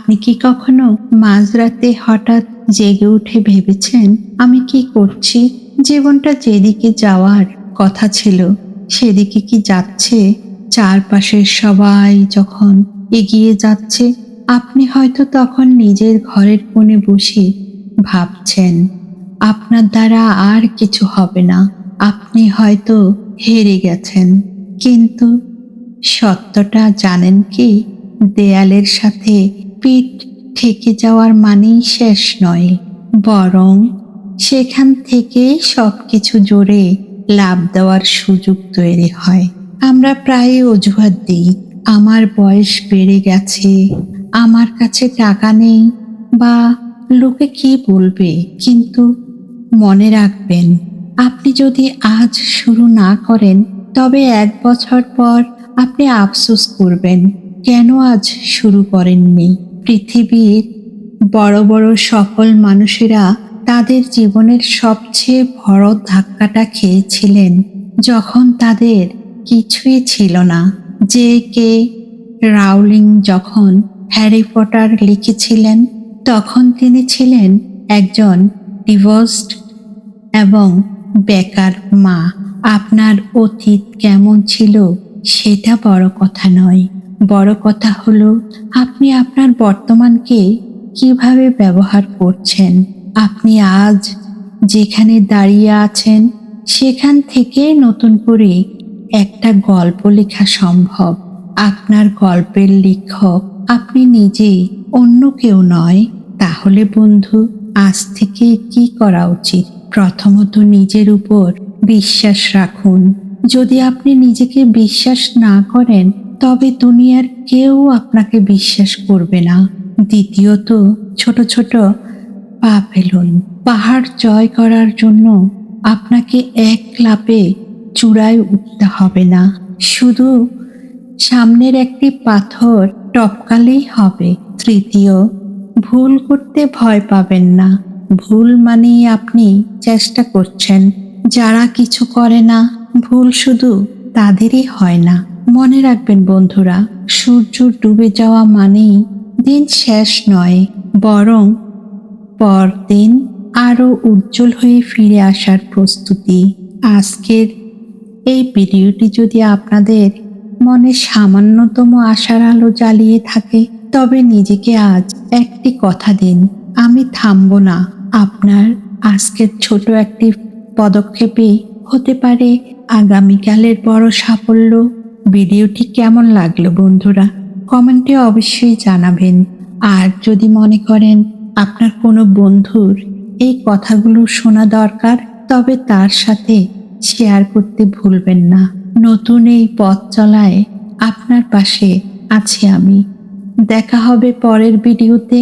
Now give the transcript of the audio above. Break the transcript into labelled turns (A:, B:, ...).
A: আপনি কি কখনো মাঝরাতে হঠাৎ জেগে উঠে ভেবেছেন, আমি কি করছি? জীবনটা যেদিকে যাওয়ার কথা ছিল সেদিকে কি যাচ্ছে? চারপাশের সবাই যখন এগিয়ে যাচ্ছে, আপনি হয়তো তখন নিজের ঘরের কোণে বসে ভাবছেন আপনার দ্বারা আর কিছু হবে না। আপনি হয়তো হেরে গেছেন। কিন্তু সত্যটা জানেন কি? দেয়ালের সাথে পিঠ ঠেকে যাওয়ার মানেই শেষ নয়, বরং সেখান থেকে সবকিছু জোরে লাফ দেওয়ার সুযোগ তৈরি হয়। আমরা প্রায়ই অজুহাত দিই, আমার বয়স বেড়ে গেছে, আমার কাছে টাকা নেই, বা লোকে কি বলবে। কিন্তু মনে রাখবেন, আপনি যদি আজ শুরু না করেন, তবে ১ বছর পর আপনি আফসোস করবেন কেন আজ শুরু করেননি। পৃথিবীর বড় বড় সফল মানুষেরা তাদের জীবনের সবচেয়ে বড় ধাক্কাটা খেয়েছিলেন যখন তাদের কিছুই ছিল না। যে কে রাউলিং যখন হ্যারি পটার লিখেছিলেন, তখন তিনি ছিলেন একজন ডিভোর্সড এবং বেকার মা। আপনার অতীত কেমন ছিল সেটা বড় কথা নয়, বড় কথা হলো আপনি আপনার বর্তমানকে কিভাবে ব্যবহার করছেন। আপনি আজ যেখানে দাঁড়িয়ে আছেন সেখান থেকে নতুন করে একটা গল্প লেখা সম্ভব। আপনার গল্পের লেখক আপনি নিজেই, অন্য কেউ নয়। তাহলে বন্ধু, আজ থেকে কি করা উচিত? প্রথমত নিজের উপর বিশ্বাস রাখুন। যদি আপনি নিজেকে বিশ্বাস না করেন, তবে দুনিয়ার কেউ আপনাকে বিশ্বাস করবে না। দ্বিতীয়ত, ছোট ছোট পা ফেলুন। পাহাড় জয় করার জন্য আপনাকে এক লাফে চূড়ায় উঠতে হবে না, শুধু সামনের একটি পাথর টপকালেই হবে। তৃতীয়, ভুল করতে ভয় পাবেন না। ভুল মানেই আপনি চেষ্টা করছেন। যারা কিছু করে না, ভুল শুধু তাদেরই হয় না। মনে রাখবেন বন্ধুরা, সূর্য ডুবে যাওয়া মানেই দিন শেষ নয়, বরং পরদিন আরো উজ্জ্বল হয়ে ফিরে আসার প্রস্তুতি। আজকের এই ভিডিওটি যদি আপনাদের মনে সামান্যতম আশার আলো জ্বালিয়ে থাকে, তবে নিজেকে আজ একটি কথা দিন, আমি থামবো না। আপনার আজকের ছোট একটি পদক্ষেপে হতে পারে আগামীকালের বড় সাফল্য। ভিডিওটি কেমন লাগলো বন্ধুরা? কমেন্টে অবশ্যই জানাবেন। আর যদি মনে করেন আপনার কোনো বন্ধুর এই কথাগুলো শোনা দরকার, তবে তার সাথে শেয়ার করতে ভুলবেন না। নতুন এই পথ চলায় আপনার পাশে আছি আমি। দেখা হবে পরের ভিডিওতে।